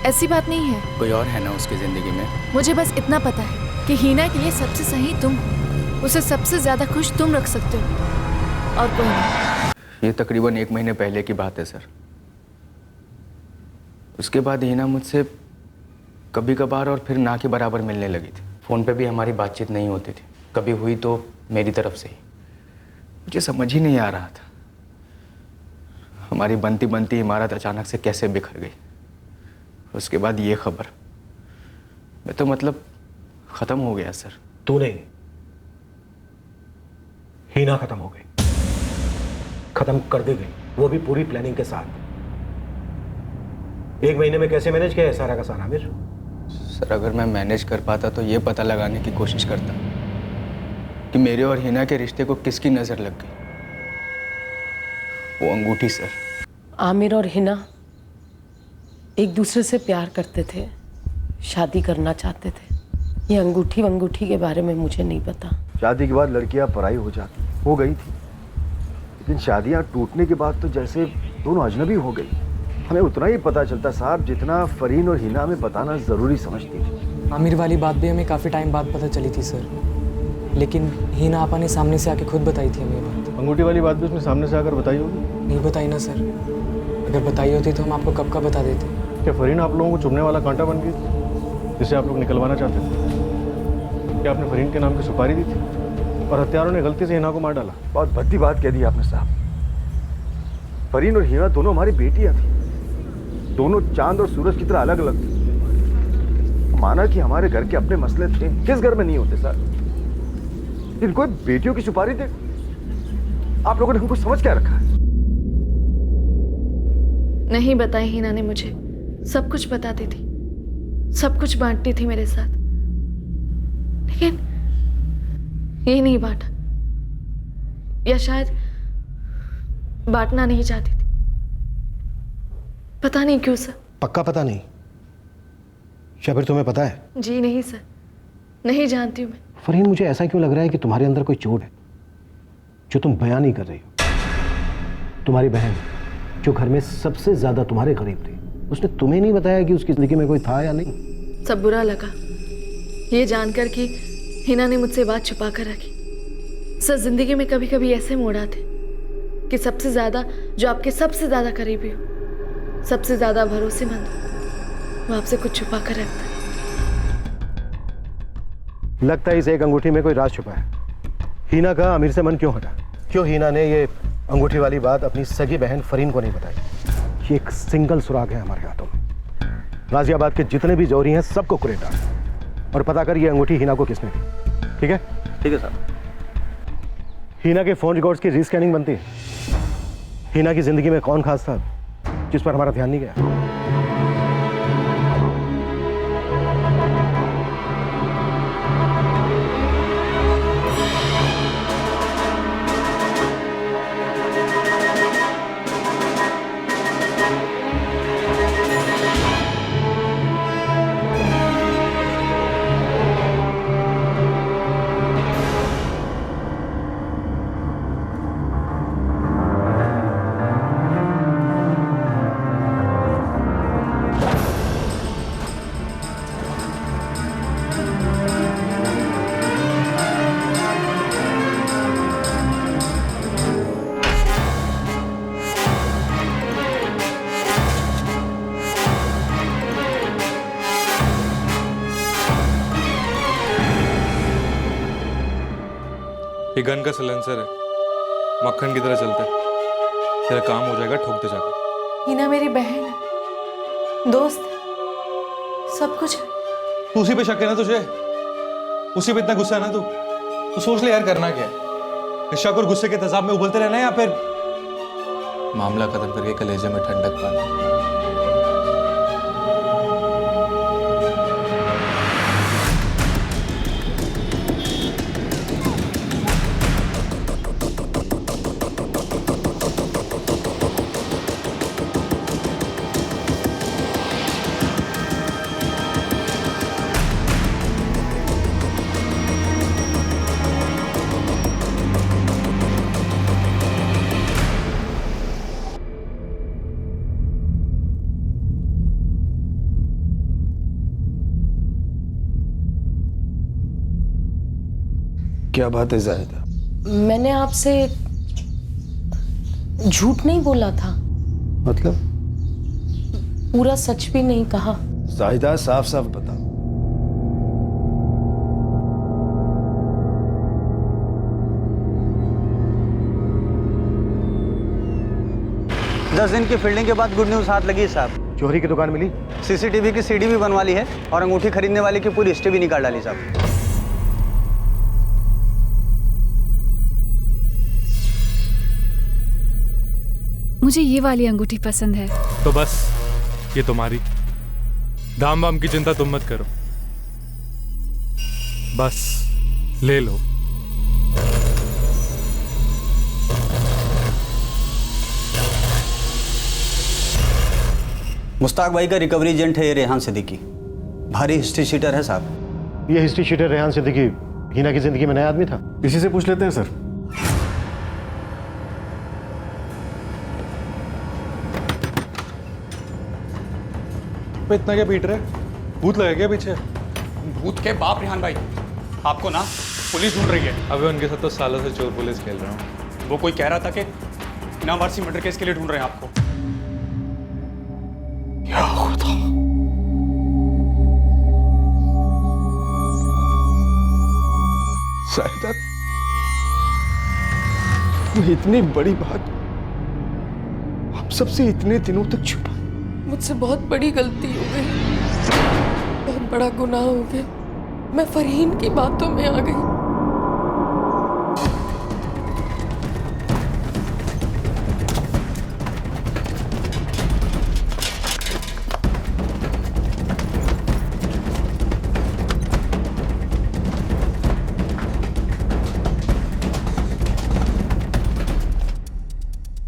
Speaker 13: ऐसी बात नहीं है।
Speaker 15: कोई और है ना उसकी ज़िंदगी में?
Speaker 13: मुझे बस इतना पता है कि हिना के लिए सबसे सही तुम हो। उसे सबसे ज़्यादा खुश तुम रख सकते हो, और कोई नहीं।
Speaker 15: ये तकरीबन 1 महीने पहले की बात है सर। उसके बाद हिना मुझसे कभी कभार और फिर ना के बराबर मिलने लगी थी। फ़ोन पे भी हमारी बातचीत नहीं होती थी, कभी हुई तो मेरी तरफ से ही। मुझे समझ ही नहीं आ रहा था हमारी बनती बनती इमारत अचानक से कैसे बिखर गई। उसके बाद ये खबर, मैं तो मतलब ख़त्म हो गया सर।
Speaker 1: तू नहीं, हिना खत्म हो गई, खत्म कर दी गई, वो भी पूरी प्लानिंग के साथ। 1 महीने में कैसे मैनेज किया है सारा का सारा आमिर?
Speaker 15: सर अगर मैं मैनेज कर पाता तो ये पता लगाने की कोशिश करता कि मेरे और हिना के रिश्ते को किसकी नज़र लग गई। वो अंगूठी सर।
Speaker 14: आमिर और हिना एक दूसरे से प्यार करते थे, शादी करना चाहते थे। ये अंगूठी के बारे में मुझे नहीं पता।
Speaker 7: शादी के बाद लड़कियां पराई हो गई थी, लेकिन शादियां टूटने के बाद तो जैसे दोनों अजनबी हो गई। हमें उतना ही पता चलता साहब जितना फरीन और हिना हमें बताना ज़रूरी समझती थी।
Speaker 9: आमिर वाली बात भी हमें काफ़ी टाइम बाद पता चली थी सर, लेकिन हिना आपा ने सामने से आके खुद बताई थी हमें ये बात।
Speaker 3: अंगूठी वाली बात भी उसने सामने से आकर बताई होगी?
Speaker 9: नहीं बताई ना सर, अगर बताई होती तो हम आपको कब का बता देते।
Speaker 3: क्या फरीन आप लोगों को चुभने वाला कांटा बन गई जिसे आप लोग निकलवाना चाहते थे? क्या आपने फरीन के नाम की सुपारी दी थी और हत्यारों ने गलती से हिना को मार डाला?
Speaker 7: बहुत भद्दी बात कह दी आपने साहब। फरीन और हिना दोनों हमारी बेटियां थी, दोनों चांद और सूरज की तरह अलग अलग थी। माना कि हमारे घर के अपने मसले थे, किस घर में नहीं होते सर? इनको बेटियों की सुपारी दे, आप लोगों ने हमको समझ क्या रखा है?
Speaker 13: नहीं बताई हिना ने मुझे, सब कुछ बताती थी, सब कुछ बांटती थी मेरे साथ, लेकिन ये नहीं बांटा, या शायद बांटना नहीं चाहती थी। पता नहीं क्यों सर।
Speaker 1: पक्का पता नहीं? या फिर तुम्हें पता है?
Speaker 13: जी नहीं सर, नहीं जानती हूँ मैं।
Speaker 1: फरीन, मुझे ऐसा क्यों लग रहा है कि तुम्हारे अंदर कोई चोट है जो तुम बयान नहीं कर रही हो। तुम्हारी बहन जो घर में सबसे ज्यादा तुम्हारे करीब थी, उसने तुम्हें नहीं बताया कि उसकी जिंदगी में कोई था या नहीं?
Speaker 13: सब बुरा लगा ये जानकर कि हिना ने मुझसे बात छुपा कर रखी। सर जिंदगी में कभी कभी ऐसे मोड़ आते कि सबसे ज्यादा जो आपके सबसे ज्यादा करीबी हो, सबसे ज्यादा भरोसेमंद, वो आपसे कुछ छुपा कर रखता है।
Speaker 1: लगता है इस एक अंगूठी में कोई राज छुपा है। हिना का आमिर से मन क्यों हटा? क्यों हिना ने ये अंगूठी वाली बात अपनी सगी बहन फरीन को नहीं बताई? ये एक सिंगल सुराग है हमारे हाथों में। गाजियाबाद के जितने भी जौहरी हैं सबको कुरेटा और पता कर ये अंगूठी हिना को किसने दी। ठीक है?
Speaker 5: ठीक है सर।
Speaker 1: हिना के फोन रिकॉर्ड्स की रीस्कैनिंग बनती है। हिना की जिंदगी में कौन खास था जिस पर हमारा ध्यान नहीं गया?
Speaker 16: ये गन का सिलेंसर है, मक्खन की तरह चलता है। तेरा काम हो जाएगा ठोकते जाकर।
Speaker 13: हिना मेरी बहन है, दोस्त है, सब कुछ है।
Speaker 16: तू उसी पे शक है ना तुझे? उसी पे इतना गुस्सा है ना तू? तो सोच ले यार करना क्या है? इस शक और गुस्से के तेजाब में उबलते रहना है या फिर मामला खत्म करके कलेजे में ठंडक पाना?
Speaker 7: क्या बात है जाहिदा?
Speaker 14: मैंने आपसे झूठ नहीं बोला था,
Speaker 7: मतलब?
Speaker 14: पूरा सच भी नहीं कहा।
Speaker 7: जाहिदा साफ साफ बता।
Speaker 5: 10 दिन की फील्डिंग के बाद गुड न्यूज़ हाथ लगी साहब।
Speaker 1: चोरी की दुकान मिली,
Speaker 5: सीसीटीवी की सीडी भी बनवा ली है और अंगूठी खरीदने वाले की पूरी हिस्ट्री भी निकाल डाली साहब।
Speaker 17: मुझे ये वाली अंगूठी पसंद है।
Speaker 16: तो बस ये तुम्हारी। दाम वाम की चिंता तुम मत करो, बस ले लो।
Speaker 5: मुश्ताक भाई का रिकवरी एजेंट है ये रेहान सिद्दीकी, भारी हिस्ट्री शीटर है साहब।
Speaker 1: ये हिस्ट्री शीटर रेहान सिद्दीकी हिना की जिंदगी में नया आदमी था।
Speaker 3: इसी से पूछ लेते हैं सर।
Speaker 16: इतना क्या पीट रहे? भूत लगे क्या पीछे?
Speaker 15: भूत के बाप रेहान भाई, आपको ना पुलिस ढूंढ रही है।
Speaker 16: अबे उनके साथ तो सालों से चोर पुलिस खेल रहा हूँ।
Speaker 15: वो कोई कह रहा था कि हिना वारसी मर्डर केस के लिए ढूंढ रहे हैं आपको।
Speaker 7: या खुदा, जाहिदा, मैं इतनी बड़ी बात आप सबसे इतने दिनों तक छुपा।
Speaker 14: मुझसे बहुत बड़ी गलती हो गई, बहुत बड़ा गुनाह हो गया। मैं फरहीन की बातों में आ गई।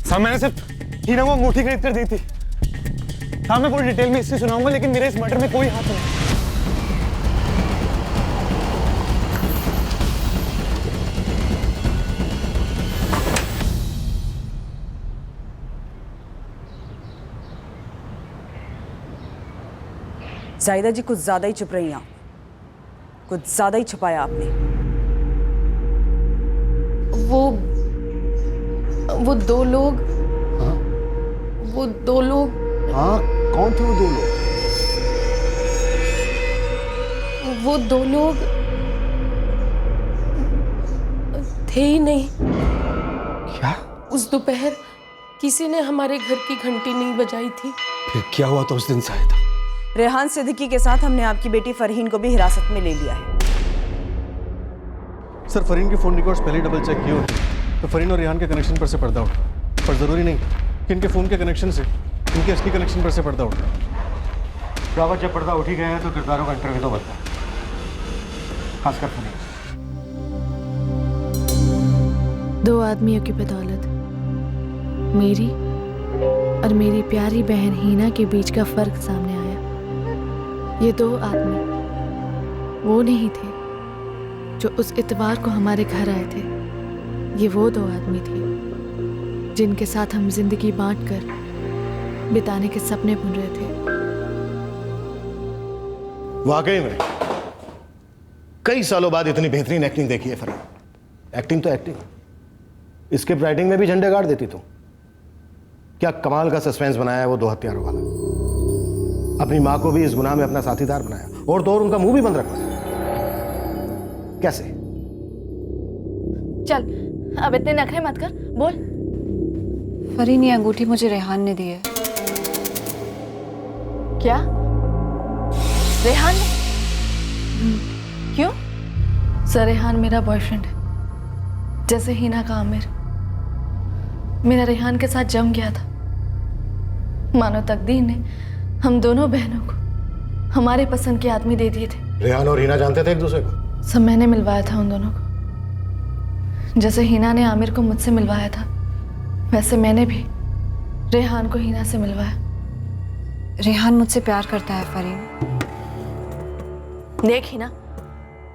Speaker 16: साहब मैंने सिर्फ हिना को अंगूठी खरीद कर दी थी। हाँ मैं पूरी डिटेल में हिस्ट्री सुनाऊंगा, लेकिन मेरे इस मर्डर में कोई हाथ नहीं।
Speaker 4: जाहिदा जी कुछ ज्यादा ही चुप रही हैं, कुछ ज्यादा ही छुपाया आपने।
Speaker 14: वो दो लोग। हाँ? वो दो लोग।
Speaker 7: हाँ, कौन थे वो दो लोग?
Speaker 14: वो दो लोग थे ही नहीं।
Speaker 7: क्या?
Speaker 14: उस दोपहर किसी ने हमारे घर की घंटी नहीं बजाई थी।
Speaker 7: फिर क्या हुआ था उस दिन जाहिदा?
Speaker 4: रेहान सिद्दीकी के साथ हमने आपकी बेटी फरहीन को भी हिरासत में ले लिया है।
Speaker 3: सर फरहीन के फोन रिकॉर्ड्स पहले डबल चेक किए होते तो फरहीन और रेहान के कनेक्शन पर से पर्दा उठा, पर जरूरी नहीं कि इनके फोन के कनेक्शन से इनके असली कनेक्शन पर से पर्दा उठा।
Speaker 1: रावत जब पर्दा उठ ही गया है तो किरदारों का इंटरव्यू तो बनता है, खासकर फरहीन।
Speaker 10: 2 आदमियों की बदौलत मेरी और मेरी प्यारी बहन हीना के बीच का फर्क सामने आया। ये 2 आदमी वो नहीं थे जो उस इतवार को हमारे घर आए थे। ये वो 2 आदमी थे जिनके साथ हम जिंदगी बांटकर बिताने के सपने बुन रहे थे।
Speaker 1: वाकई में कई सालों बाद इतनी बेहतरीन एक्टिंग देखी है फरहीन। एक्टिंग तो एक्टिंग, स्क्रिप्ट राइटिंग में भी झंडे गाड़ देती तुम। क्या कमाल का सस्पेंस बनाया है वो 2 हत्यारों वाला। अपनी मां को भी इस गुनाह में अपना साथीदार बनाया और तो और उनका मुंह भी बंद रखवाया। कैसे?
Speaker 2: चल अब इतने नखरे मत कर, बोल।
Speaker 17: फरहीन, ये अंगूठी मुझे रेहान ने दी है।
Speaker 2: क्या? रेहान ने? क्यों?
Speaker 10: सर रेहान मेरा बॉयफ्रेंड है, जैसे हीना का आमिर। मेरा रेहान के साथ जम गया था। मानो तकदीर ने हम दोनों बहनों को हमारे पसंद के आदमी दे दिए थे।
Speaker 1: रेहान और हीना जानते थे एक दूसरे को?
Speaker 10: सब मैंने मिलवाया था उन दोनों को। जैसे हीना ने आमिर को मुझसे मिलवाया था, वैसे मैंने भी रेहान को हीना से मिलवाया।
Speaker 17: रेहान मुझसे प्यार करता है फरहीन।
Speaker 2: देख हीना,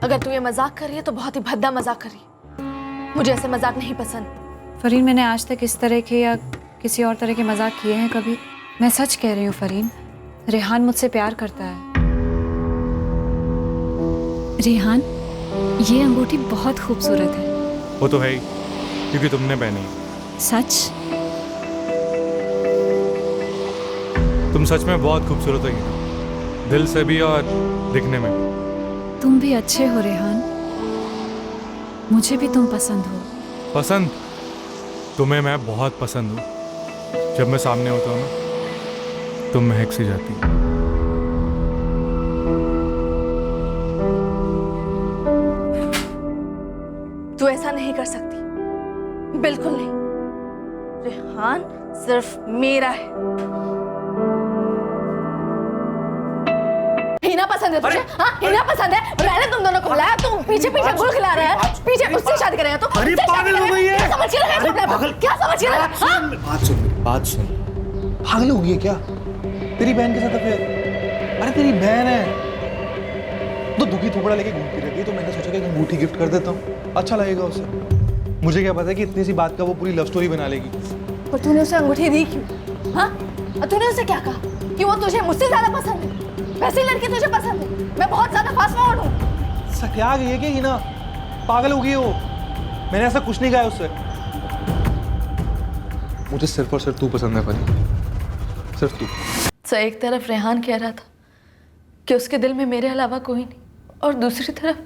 Speaker 2: अगर तू ये मजाक कर रही है तो बहुत ही भद्दा मजाक कर रही है। मुझे ऐसे मजाक नहीं पसंद।
Speaker 17: फरहीन, मैंने आज तक इस तरह के या किसी और तरह के मजाक किए हैं कभी? मैं सच कह रही हूँ फरहीन, रेहान मुझसे प्यार करता है।
Speaker 10: रेहान
Speaker 17: ये अंगूठी बहुत खूबसूरत है।
Speaker 16: वो तो है ही, क्योंकि तुमने पहनी है।
Speaker 17: सच?
Speaker 16: तुम सच में बहुत खूबसूरत हो हिना, दिल से भी और दिखने में भी।
Speaker 17: तुम भी अच्छे हो रेहान, मुझे भी तुम पसंद हो।
Speaker 16: पसंद? तुम्हें मैं बहुत पसंद हूँ। जब मैं सामने होता हूँ ना, तुम महक सी जाती हो।
Speaker 2: तू ऐसा नहीं कर सकती, बिल्कुल नहीं। रेहान सिर्फ मेरा है। हिना पसंद है तुझे? हाँ, हिना पसंद है। मैंने तुम दोनों को बुलाया, तुम पीछे पीछे गुल खिला रहे हैं, पीछे उससे शादी करेगा तू?
Speaker 11: अरे
Speaker 2: उससे
Speaker 11: पागल
Speaker 2: शादी
Speaker 11: हो गई है।
Speaker 2: क्या समझ के रखा है तू अपने आप को? क्या समझ के रखा है? हाँ?
Speaker 16: बात सुन, बात सुन। पागल हो गई है क्या? तेरी बहन के साथ अफेयर? अरे तेरी बहन है तो दुखी थोपड़ा लेके घूमती रहती है, तो मैंने सोचा कि अंगूठी गिफ्ट कर देता हूँ, अच्छा लगेगा उसे। मुझे क्या पता कि इतनी सी बात का वो पूरी लव स्टोरी बना लेगी।
Speaker 2: पर तूने उसे अंगूठी दी क्यों? हाँ? और तूने उसे क्या कहा कि वो तुझे मुझसे ज्यादा पसंद है? वैसी लड़की तुझे पसंद है? मैं बहुत ज्यादा फास्ट फॉरवर्ड हूँ।
Speaker 16: सत्या गई है क्या हिना? पागल हो गई है वो। मैंने ऐसा कुछ नहीं कहा उससे। मुझे सिर्फ और सिर्फ तू पसंद है फरी, सिर्फ तू।
Speaker 2: तो एक तरफ रेहान कह रहा था कि उसके दिल में मेरे अलावा कोई नहीं, और दूसरी तरफ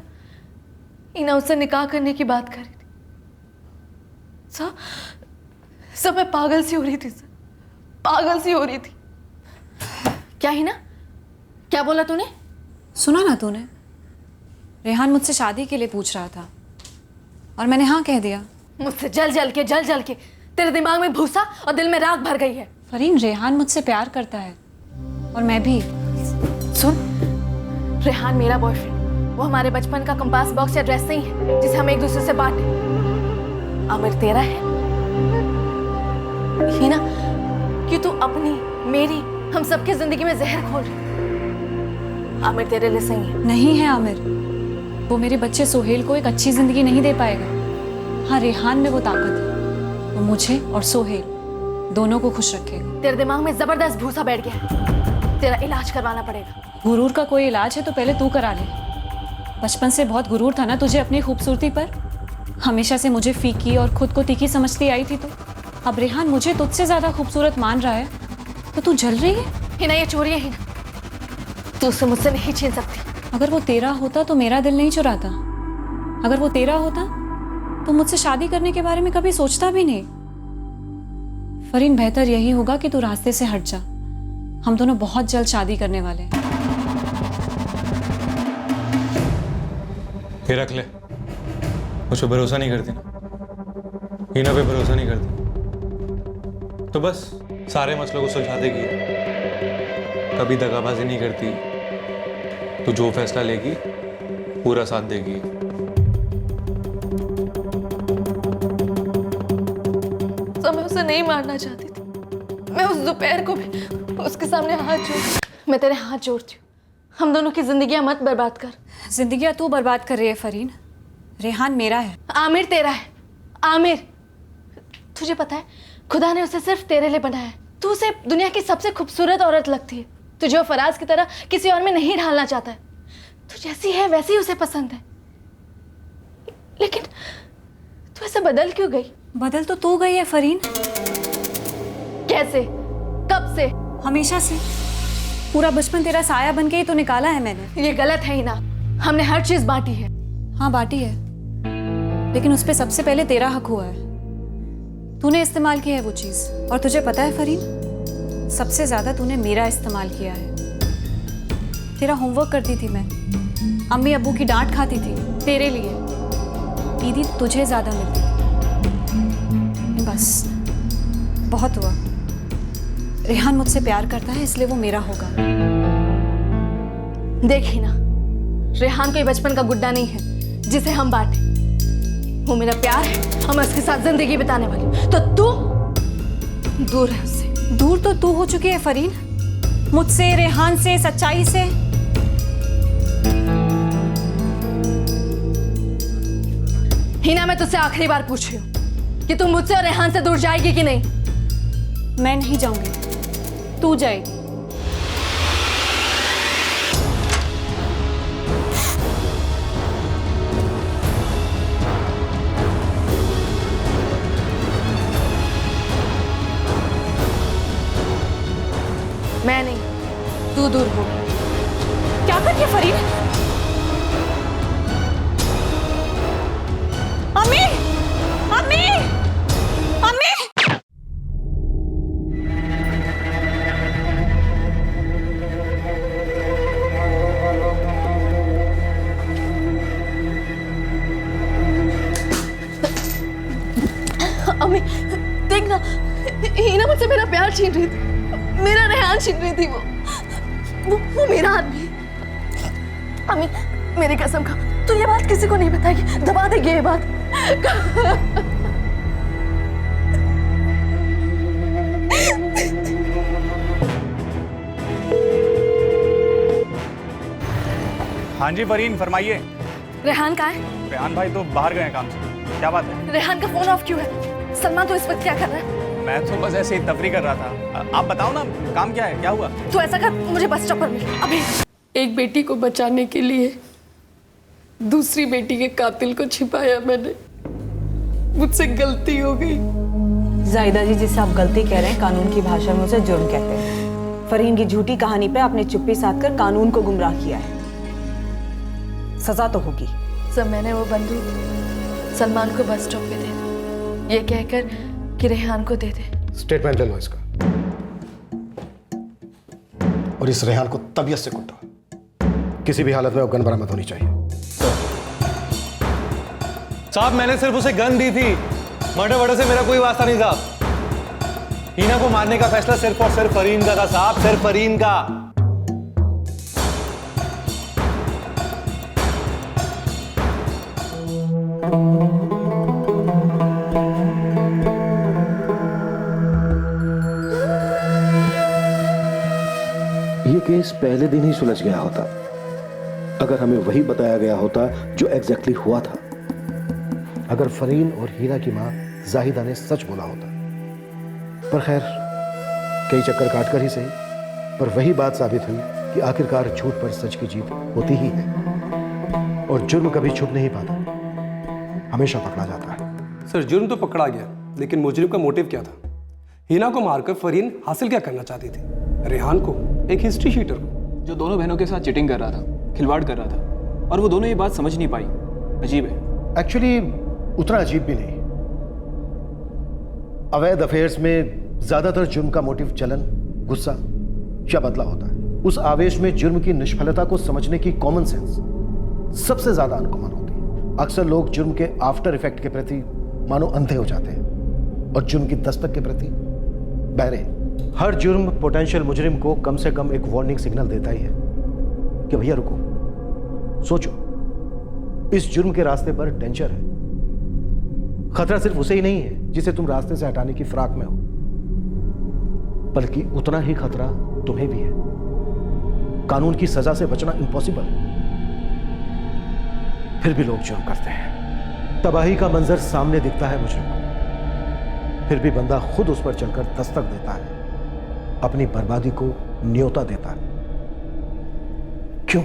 Speaker 2: हिना उससे निकाह करने की बात कर रही थी। सब मैं पागल सी हो रही थी सर, पागल सी हो रही थी। क्या हिना, क्या बोला तूने?
Speaker 17: सुना ना तूने, रेहान मुझसे शादी के लिए पूछ रहा था और मैंने हाँ कह दिया।
Speaker 2: मुझसे जल जल के तेरे दिमाग में भूसा और दिल में राख भर गई है।
Speaker 17: फरीन, रेहान मुझसे प्यार करता है और मैं भी।
Speaker 2: सुन, रेहान मेरा बॉयफ्रेंड, वो हमारे बचपन का कंपास बॉक्स या ड्रेस नहीं है जिसे हम एक दूसरे से बांटे। आमिर तेरा है। हिना, कि तू अपनी, मेरी, हम सबकी जिंदगी में जहर घोल रही। आमिर तेरे लिए सही है।
Speaker 17: नहीं है आमिर, वो मेरे बच्चे सोहेल को एक अच्छी जिंदगी नहीं दे पाएगा। हाँ, रेहान में वो ताकत है, वो मुझे और सोहेल दोनों को खुश रखेगा।
Speaker 2: तेरे दिमाग में जबरदस्त भूसा बैठ गया है, तेरा इलाज करवाना पड़ेगा।
Speaker 17: गुरूर का कोई इलाज है तो पहले तू करा ले। बचपन से बहुत गुरूर था ना तुझे अपनी खूबसूरती पर, हमेशा से मुझे फीकी और खुद को तीखी समझती आई थी। तो अब रेहान मुझे तुझसे ज्यादा खूबसूरत मान रहा है तो तू जल रही है।
Speaker 2: हिना, ये चोरी है हिना, तू उसे मुझसे नहीं छीन सकती।
Speaker 17: अगर वो तेरा होता तो मेरा दिल नहीं चुराता। अगर वो तेरा होता तो मुझसे शादी करने के बारे में कभी सोचता भी नहीं। फरीन, बेहतर यही होगा कि तू रास्ते से हट जा। हम दोनों बहुत जल्द शादी करने वाले हैं।
Speaker 16: ये रख ले। मुझ पर भरोसा नहीं करती ना, हिना पे भरोसा नहीं करती तो बस सारे मसलों को सुलझा देगी, कभी दगाबाजी नहीं करती। तो जो फैसला लेगी पूरा साथ देगी।
Speaker 2: तो मैं उसे नहीं मारना चाहती थी। मैं उस दोपहर को भी उसके सामने हाथ जोड़, मैं तेरे हाथ जोड़ती हूँ, हम दोनों की जिंदगियां मत बर्बाद कर।
Speaker 17: जिंदगियां तू बर्बाद कर रही है फरीन, रेहान मेरा है।
Speaker 2: आमिर तेरा है। आमिर, तुझे पता है खुदा ने उसे सिर्फ तेरे लिए बनाया है। तू उसे दुनिया की सबसे खूबसूरत औरत लगती है। तुझे वो फराज की तरह किसी और में नहीं ढालना चाहता है। तू जैसी है वैसी ही उसे पसंद है। लेकिन तू ऐसे बदल क्यों गई?
Speaker 17: बदल तो तू गई है फरीन।
Speaker 2: कैसे? कब से?
Speaker 17: हमेशा से। पूरा बचपन तेरा साया बन के ही तो निकाला है मैंने।
Speaker 2: ये गलत है हिना, हमने हर चीज बांटी है।
Speaker 17: हाँ बांटी है, लेकिन उस पे सबसे पहले तेरा हक हुआ है। तूने इस्तेमाल किया है वो चीज, और तुझे पता है फरीन, सबसे ज्यादा तूने मेरा इस्तेमाल किया है। तेरा होमवर्क करती थी मैं, अम्मी अब्बू की डांट खाती थी तेरे लिए, दीदी तुझे ज्यादा मिलती थी। बस बहुत हुआ। रेहान मुझसे प्यार करता है इसलिए वो मेरा होगा।
Speaker 2: देख हिना, रेहान कोई बचपन का गुड्डा नहीं है जिसे हम बांटे। वो मेरा प्यार है और मैं उसके साथ जिंदगी बिताने वाली हूँ। तो तू दूर है उससे।
Speaker 17: दूर तो तू हो चुकी है फरीन, मुझसे, रेहान से, सच्चाई से।
Speaker 2: हिना, मैं तुझसे आखिरी बार पूछ रही हूँ कि तुम मुझसे और रेहान से दूर जाएगी कि नहीं?
Speaker 17: मैं नहीं जाऊंगी, तू जाएगी।
Speaker 14: तू दूर हो। क्या कर रही है फरीन? अम्मी, अम्मी, अम्मी।
Speaker 2: अम्मी देख ना, हीना मुझसे मेरा प्यार छीन रही थी, मेरा रेहान छीन रही थी। वो मेरा आदमी। अम्मी मेरी कसम खा, तू ये बात किसी को नहीं बताएगी, दबा देगी ये बात।
Speaker 15: हाँ जी फरीन, फरमाइए।
Speaker 2: रेहान कहाँ है?
Speaker 15: रेहान भाई तो बाहर गए हैं काम से। क्या बात है?
Speaker 2: रेहान का फोन ऑफ क्यों है? सलमान तो इस वक्त क्या कर रहा है?
Speaker 15: मैं तो बस ऐसे ही तफरी कर रहा था। आप बताओ ना, काम क्या है, क्या हुआ?
Speaker 2: तू ऐसा कर, मुझे बस स्टॉप पर मिल अभी।
Speaker 14: एक बेटी को बचाने के लिए दूसरी बेटी के कातिल को छिपाया मैंने। मुझसे गलती हो गई।
Speaker 4: जाहिदा जी, जिसे आप गलती कह रहे हैं, कानून की भाषा में उसे जुर्म कहते हैं। फरीन की झूठी कहानी पे आपने चुप्पी साध कर कानून को गुमराह किया है, सजा तो होगी।
Speaker 2: सर मैंने वो बंदूक सलमान को बस स्टॉप पे दे दी, ये कहकर कि रेहान को दे दे।
Speaker 1: स्टेटमेंट ले लो इसका, और इस रेहान को तबीयत से कुटो। किसी भी हालत में वो गन बरामद होनी चाहिए।
Speaker 16: साहब मैंने सिर्फ उसे गन दी थी, मर्डर वर्डर से मेरा कोई वास्ता नहीं साहब। हीना को मारने का फैसला सिर्फ और सिर्फ फरीन का था साहब, सिर्फ फरीन का।
Speaker 1: ये केस पहले दिन ही सुलझ गया होता अगर हमें वही बताया गया होता जो एग्जैक्टली हुआ था। अगर फरीन और हीना की मां जाहिदा ने सच बोला होता। पर खैर, कई चक्कर काटकर ही सही, पर वही बात साबित हुई कि आखिरकार झूठ पर सच की जीत होती ही है, और जुर्म कभी छुप नहीं पाता, हमेशा पकड़ा जाता है।
Speaker 18: सर जुर्म तो पकड़ा गया, लेकिन मुजरिम का मोटिव क्या था? हीना को मारकर फरीन हासिल क्या करना चाहती थी? रेहान को, एक हिस्ट्री शीटर को,
Speaker 15: जो दोनों बहनों के साथ चिटिंग कर रहा था, खिलवाड़ कर रहा था, और वो दोनों ये बात समझ नहीं पाई। अजीब है।
Speaker 1: एक्चुअली उतना अजीब भी नहीं। अवैध अफेयर्स में ज्यादातर जुर्म का मोटिव जलन, गुस्सा या बदला होता है। उस आवेश में जुर्म की निष्फलता को समझने की कॉमन सेंस सबसे ज्यादा अनकॉमन होती है। अक्सर लोग जुर्म के आफ्टर इफेक्ट के प्रति मानो अंधे हो जाते हैं और जुर्म की दस्तक के प्रति बहरे। हर जुर्म पोटेंशियल मुजरिम को कम से कम एक वार्निंग सिग्नल देता ही है कि भैया रुको, सोचो, इस जुर्म के रास्ते पर डेंजर है। खतरा सिर्फ उसे ही नहीं है जिसे तुम रास्ते से हटाने की फिराक में हो, बल्कि उतना ही खतरा तुम्हें भी है। कानून की सजा से बचना इम्पॉसिबल, फिर भी लोग जुर्म करते हैं। तबाही का मंजर सामने दिखता है मुजरिम को, फिर भी बंदा खुद उस पर चलकर दस्तक देता है, अपनी बर्बादी को न्योता देता है। क्यों?